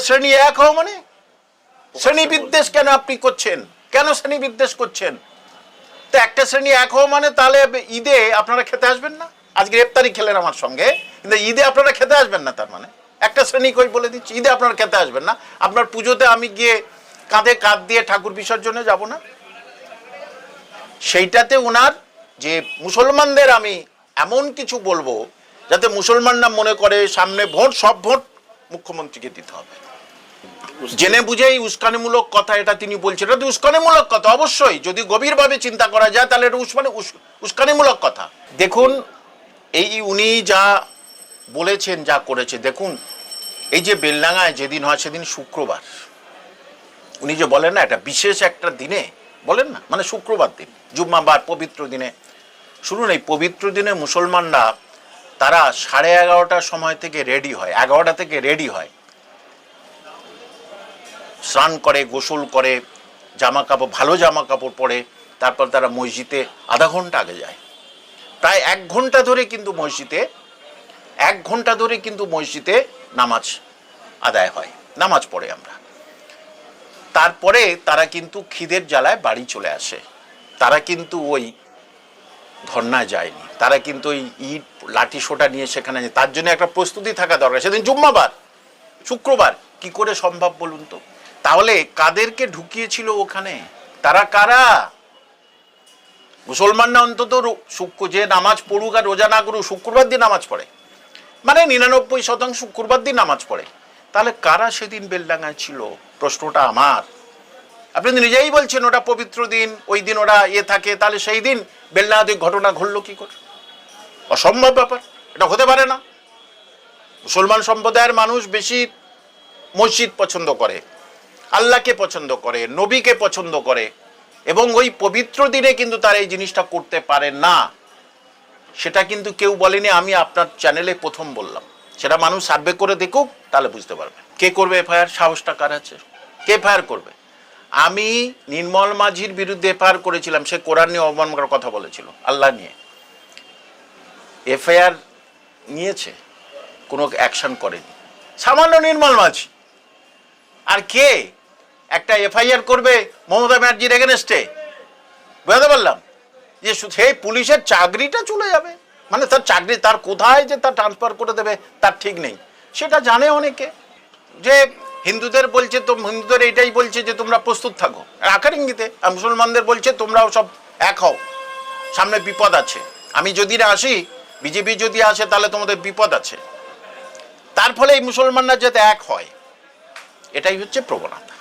শ্রেণী এক হও মানে শ্রেণী বিদ্বেষ কেন আপনি করছেন? কেন শ্রেণী বিদ্বেষ করছেন? তো একটা শ্রেণী এক হও মানে তাহলে ঈদে আপনারা খেতে আসবেন না? আজকে ইফতারি খেলেন আমার সঙ্গে, কিন্তু ঈদে আপনারা খেতে আসবেন না, তার মানে একটা শ্রেণী কই বলে দিচ্ছি ঈদে আপনারা খেতে আসবেন না। আপনার পুজোতে আমি গিয়ে কাঁধে কাঁধ দিয়ে ঠাকুর বিসর্জনে যাব না? সেইটাতে ওনার যে মুসলমানদের আমি এমন কিছু বলবো যাতে মুসলমানরা মনে করে সামনে ভোট, সব ভোট মুখ্যমন্ত্রীকে দিতে হবে। জেনে বুঝেই উস্কানিমূলক কথা এটা তিনি বলছেন, এটা তো উস্কানিমূলক কথা। অবশ্যই যদি গভীরভাবে চিন্তা করা যায় তাহলে এটা উস্কানিমূলক কথা। দেখুন, এই উনি যা বলেছেন, যা করেছে, দেখুন এই যে বেলডাঙায় যেদিন হয় সেদিন শুক্রবার, উনি যে বলেন না এটা বিশেষ একটা দিনে বলেন না, মানে শুক্রবার দিন, জুম্মাবার, পবিত্র দিনে। শুনুন, এই পবিত্র দিনে মুসলমানরা তারা 11:30টার সময় থেকে রেডি হয়, 11টা থেকে রেডি হয়, স্নান করে, গোসল করে, জামা কাপড়, ভালো জামা কাপড় পরে, তারপর তারা মসজিদে আধা ঘন্টা আগে যায়। প্রায় 1 ঘন্টা ধরে কিন্তু মসজিদে 1 ঘন্টা ধরে কিন্তু মসজিদে নামাজ আদায় হয়, নামাজ পড়ে আমরা। তারপরে তারা কিন্তু খিদের জ্বালায় বাড়ি চলে আসে। তারা কিন্তু ওই ধর্নায় যায়নি, তারা কিন্তু ওই ইট লাঠি সোটা নিয়ে সেখানে, তার জন্য একটা প্রস্তুতি থাকা দরকার। সেদিন জুম্মাবার, শুক্রবার, কি করে সম্ভব বলুন তো? তাহলে কাদেরকে ঢুকিয়েছিল ওখানে? তারা কারা? মুসলমানরা অন্তত যে নামাজ পড়ুক আর রোজা না করুক, শুক্রবার দিন নামাজ পড়ে, মানে 99% শুক্রবার দিন নামাজ পড়ে। তাহলে কারা সেদিন বেলডাঙায় ছিল? প্রশ্নটা আমার। আপনি নিজেই বলছেন ওটা পবিত্র দিন, ওই দিন ওরা থাকে, তাহলে সেই দিন বেলডাঙাতে ঘটনা ঘটলো কি করে? অসম্ভব ব্যাপার, এটা হতে পারে না। মুসলমান সম্প্রদায়ের মানুষ বেশি মসজিদ পছন্দ করে, আল্লাহকে পছন্দ করে, নবীকে পছন্দ করে, এবং ওই পবিত্র দিনে কিন্তু তারা এই জিনিসটা করতে পারে না। সেটা কিন্তু কেউ বলেনি, আমি আপনার চ্যানেলে প্রথম বললাম। সেটা মানুষ সার্ভে করে দেখুক, তাহলে বুঝতে পারবে। কে করবে এফআইআর? সাহসটা কার আছে? কে এফআইআর করবে? আমি নির্মল মাঝির বিরুদ্ধে এফআইআর করেছিলাম, সে কোরআন নিয়ে অবমান করার কথা বলেছিল, আল্লাহ নিয়ে। এফআইআর নিয়েছে, কোনো অ্যাকশন করেনি, সামান্য নির্মল মাঝি। আর কে একটা এফআইআর করবে মমতা ব্যানার্জির এগেনস্টে? বুঝতে পারলাম যে সেই পুলিশের চাকরিটা চলে যাবে, মানে তার চাকরি, তার কোথায় যে তার ট্রান্সফার করে দেবে তার ঠিক নেই। সেটা জানে অনেকে, যে হিন্দুদের বলছে, তো হিন্দুদের এইটাই বলছে যে তোমরা প্রস্তুত থাকো আকার ইঙ্গিতে, আর মুসলমানদের বলছে তোমরাও সব এক হও, সামনে বিপদ আছে। আমি যদি আসি, বিজেপি যদি আসে, তাহলে তোমাদের বিপদ আছে। তার ফলে এই মুসলমানরা যাতে এক হয়, এটাই হচ্ছে প্রবণতা।